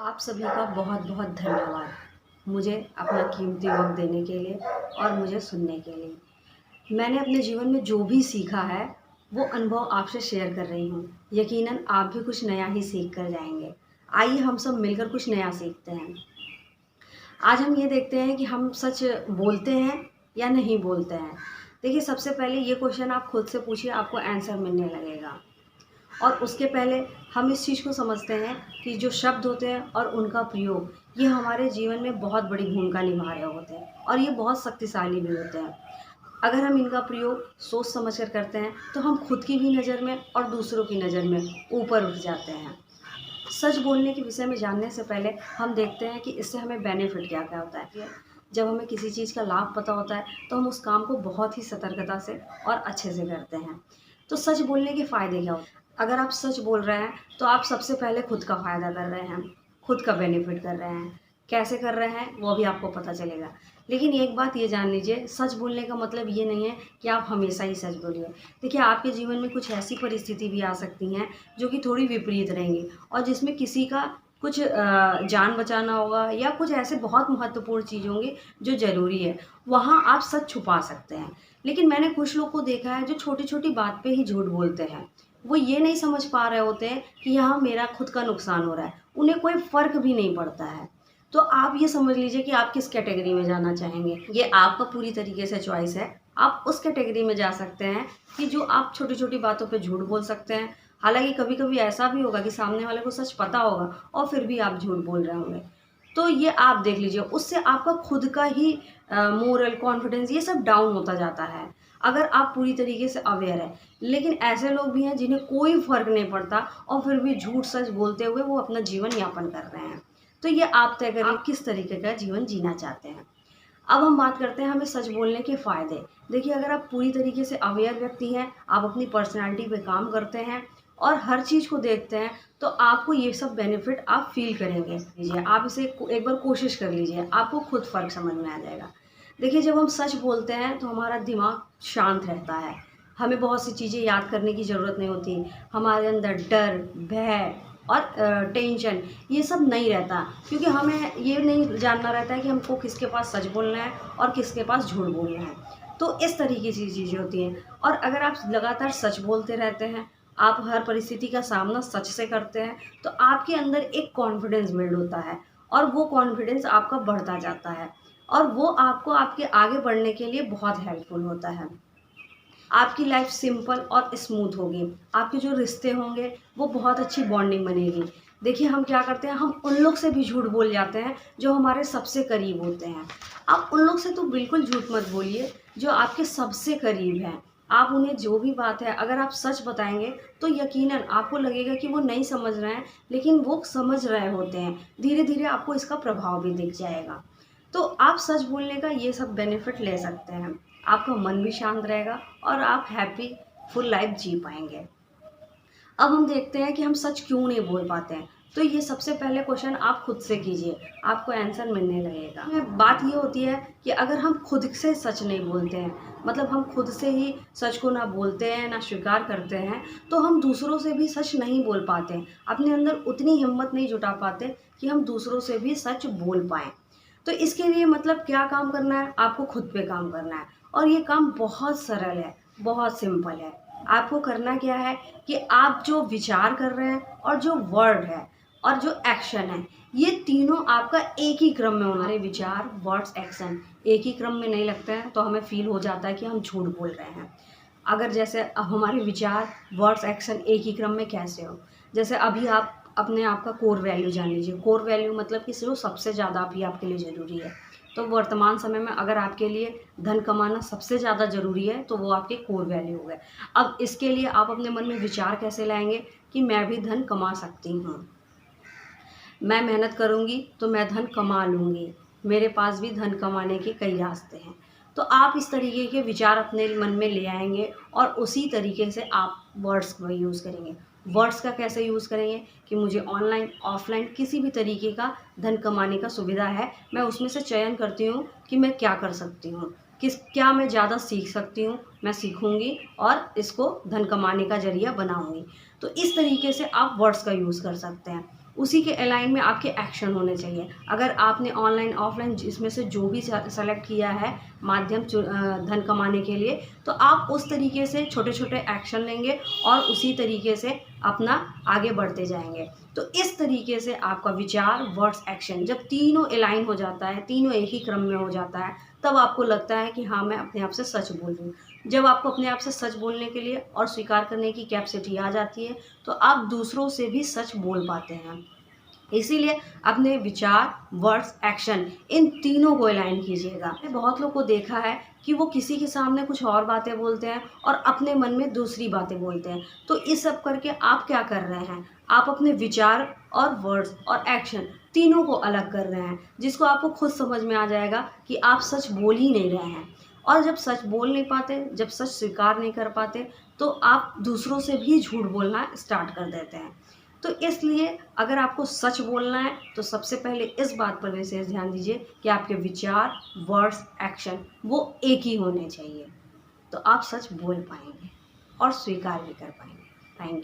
आप सभी का बहुत बहुत धन्यवाद मुझे अपना कीमती वक्त देने के लिए और मुझे सुनने के लिए। मैंने अपने जीवन में जो भी सीखा है वो अनुभव आपसे शेयर कर रही हूँ। यकीनन आप भी कुछ नया ही सीख कर जाएंगे। आइए हम सब मिलकर कुछ नया सीखते हैं। आज हम ये देखते हैं कि हम सच बोलते हैं या नहीं बोलते हैं। देखिए, सबसे पहले ये क्वेश्चन आप खुद से पूछिए, आपको आंसर मिलने लगेगा। और उसके पहले हम इस चीज़ को समझते हैं कि जो शब्द होते हैं और उनका प्रयोग, ये हमारे जीवन में बहुत बड़ी भूमिका निभा रहे होते हैं और ये बहुत शक्तिशाली भी होते हैं। अगर हम इनका प्रयोग सोच समझ कर करते हैं तो हम खुद की भी नज़र में और दूसरों की नज़र में ऊपर उठ जाते हैं। सच बोलने के विषय में जानने से पहले हम देखते हैं कि इससे हमें बेनिफिट क्या क्या होता है। जब हमें किसी चीज़ का लाभ पता होता है तो हम उस काम को बहुत ही सतर्कता से और अच्छे से करते हैं। तो सच बोलने के फ़ायदे क्या होते हैं? अगर आप सच बोल रहे हैं तो आप सबसे पहले खुद का फ़ायदा कर रहे हैं, खुद का बेनिफिट कर रहे हैं। कैसे कर रहे हैं वो भी आपको पता चलेगा। लेकिन एक बात ये जान लीजिए, सच बोलने का मतलब ये नहीं है कि आप हमेशा ही सच बोलिए। देखिए, आपके जीवन में कुछ ऐसी परिस्थिति भी आ सकती हैं जो कि थोड़ी विपरीत रहेंगी और जिसमें किसी का कुछ जान बचाना होगा या कुछ ऐसे बहुत महत्वपूर्ण चीज़ होंगी जो ज़रूरी है। वहाँ आप सच छुपा सकते हैं। लेकिन मैंने कुछ लोग को देखा है जो छोटी-छोटी बात पे ही झूठ बोलते हैं। वो ये नहीं समझ पा रहे होते हैं कि यहाँ मेरा खुद का नुकसान हो रहा है। उन्हें कोई फ़र्क भी नहीं पड़ता है। तो आप ये समझ लीजिए कि आप किस कैटेगरी में जाना चाहेंगे। ये आपका पूरी तरीके से चॉइस है। आप उस कैटेगरी में जा सकते हैं कि जो आप छोटी-छोटी बातों पे झूठ बोल सकते हैं। हालाँकि कभी-कभी ऐसा भी होगा कि सामने वाले को सच पता होगा और फिर भी आप झूठ बोल रहे होंगे। तो ये आप देख लीजिए, उससे आपका खुद का ही मोरल, कॉन्फिडेंस ये सब डाउन होता जाता है, अगर आप पूरी तरीके से अवेयर हैं। लेकिन ऐसे लोग भी हैं जिन्हें कोई फ़र्क नहीं पड़ता और फिर भी झूठ सच बोलते हुए वो अपना जीवन यापन कर रहे हैं। तो ये आप तय करिए आप किस तरीके का जीवन जीना चाहते हैं। अब हम बात करते हैं हमें सच बोलने के फ़ायदे। देखिए, अगर आप पूरी तरीके से अवेयर व्यक्ति हैं, आप अपनी पर्सनैलिटी पे काम करते हैं और हर चीज़ को देखते हैं, तो आपको ये सब बेनिफिट आप फ़ील करेंगे। लीजिए, आप इसे एक बार कोशिश कर लीजिए, आपको खुद फ़र्क समझ में आ जाएगा। देखिए, जब हम सच बोलते हैं तो हमारा दिमाग शांत रहता है। हमें बहुत सी चीज़ें याद करने की ज़रूरत नहीं होती। हमारे अंदर डर, भय और टेंशन ये सब नहीं रहता, क्योंकि हमें ये नहीं जानना रहता है कि हमको किसके पास सच बोलना है और किसके पास झूठ बोलना है। तो इस तरीके की चीज़ें होती हैं। और अगर आप लगातार सच बोलते रहते हैं, आप हर परिस्थिति का सामना सच से करते हैं, तो आपके अंदर एक कॉन्फिडेंस बिल्ड होता है और वो कॉन्फिडेंस आपका बढ़ता जाता है और वो आपको आपके आगे बढ़ने के लिए बहुत हेल्पफुल होता है। आपकी लाइफ सिंपल और स्मूथ होगी। आपके जो रिश्ते होंगे वो बहुत अच्छी बॉन्डिंग बनेगी। देखिए, हम क्या करते हैं, हम उन लोग से भी झूठ बोल जाते हैं जो हमारे सबसे करीब होते हैं। आप उन लोग से तो बिल्कुल झूठ मत बोलिए जो आपके सबसे करीब हैं। आप उन्हें जो भी बात है अगर आप सच बताएँगे तो यकीनन आपको लगेगा कि वो नहीं समझ रहे हैं, लेकिन वो समझ रहे होते हैं। धीरे-धीरे आपको इसका प्रभाव भी दिख जाएगा। तो आप सच बोलने का ये सब बेनिफिट ले सकते हैं। आपका मन भी शांत रहेगा और आप हैप्पी फुल लाइफ जी पाएँगे। अब हम देखते हैं कि हम सच क्यों नहीं बोल पाते हैं। तो ये सबसे पहले क्वेश्चन आप खुद से कीजिए, आपको आंसर मिलने लगेगा। बात ये होती है कि अगर हम खुद से सच नहीं बोलते हैं, मतलब हम खुद से ही सच को ना बोलते हैं, ना स्वीकार करते हैं, तो हम दूसरों से भी सच नहीं बोल पाते हैं। अपने अंदर उतनी हिम्मत नहीं जुटा पाते कि हम दूसरों से भी सच बोल पाएँ। तो इसके लिए मतलब क्या काम करना है? आपको खुद पे काम करना है और ये काम बहुत सरल है, बहुत सिंपल है। आपको करना क्या है कि आप जो विचार कर रहे हैं और जो वर्ड है और जो एक्शन है, ये तीनों आपका एक ही क्रम में होना है। विचार, वर्ड्स, एक्शन एक ही क्रम में नहीं लगते हैं तो हमें फ़ील हो जाता है कि हम झूठ बोल रहे हैं। अगर जैसे हमारे विचार, वर्ड्स, एक्शन एक ही क्रम में कैसे हो? जैसे अभी आप अपने आप का कोर वैल्यू जान लीजिए। कोर वैल्यू मतलब कि जो सबसे ज़्यादा अभी आपके लिए ज़रूरी है। तो वर्तमान समय में अगर आपके लिए धन कमाना सबसे ज़्यादा ज़रूरी है तो वो आपके कोर वैल्यू हो गए। अब इसके लिए आप अपने मन में विचार कैसे लाएँगे कि मैं भी धन कमा सकती हूँ। मैं मेहनत करूँगी तो मैं धन कमा लूँगी। मेरे पास भी धन कमाने के कई रास्ते हैं। तो आप इस तरीके के विचार अपने मन में ले आएँगे और उसी तरीके से आप वर्ड्स को यूज़ करेंगे। वर्ड्स का कैसे यूज़ करेंगे कि मुझे ऑनलाइन, ऑफ़लाइन किसी भी तरीके का धन कमाने का सुविधा है। मैं उसमें से चयन करती हूँ कि मैं क्या कर सकती हूँ। क्या मैं ज़्यादा सीख सकती हूँ, मैं सीखूँगी और इसको धन कमाने का ज़रिया बनाऊँगी। तो इस तरीके से आप वर्ड्स का यूज़ कर सकते हैं। उसी के अलाइन में आपके एक्शन होने चाहिए। अगर आपने ऑनलाइन ऑफलाइन इसमें से जो भी सेलेक्ट किया है माध्यम धन कमाने के लिए, तो आप उस तरीके से छोटे छोटे एक्शन लेंगे और उसी तरीके से अपना आगे बढ़ते जाएंगे। तो इस तरीके से आपका विचार, वर्ड्स, एक्शन जब तीनों अलाइन हो जाता है, तीनों एक ही क्रम में हो जाता है, तब आपको लगता है कि हाँ, मैं अपने आप से सच बोल रही हूँ। जब आपको अपने आप से सच बोलने के लिए और स्वीकार करने की कैपेसिटी आ जाती है, तो आप दूसरों से भी सच बोल पाते हैं। इसीलिए अपने विचार, वर्ड्स, एक्शन इन तीनों को अलाइन कीजिएगा। मैंने बहुत लोगों को देखा है कि वो किसी के सामने कुछ और बातें बोलते हैं और अपने मन में दूसरी बातें बोलते हैं। तो इस सब करके आप क्या कर रहे हैं? आप अपने विचार और वर्ड्स और एक्शन तीनों को अलग कर रहे हैं, जिसको आपको खुद समझ में आ जाएगा कि आप सच बोल ही नहीं रहे हैं। और जब सच बोल नहीं पाते, जब सच स्वीकार नहीं कर पाते, तो आप दूसरों से भी झूठ बोलना स्टार्ट कर देते हैं। तो इसलिए अगर आपको सच बोलना है, तो सबसे पहले इस बात पर विशेष ध्यान दीजिए कि आपके विचार, वर्ड्स, एक्शन वो एक ही होने चाहिए। तो आप सच बोल पाएंगे और स्वीकार भी कर पाएंगे। Thank you.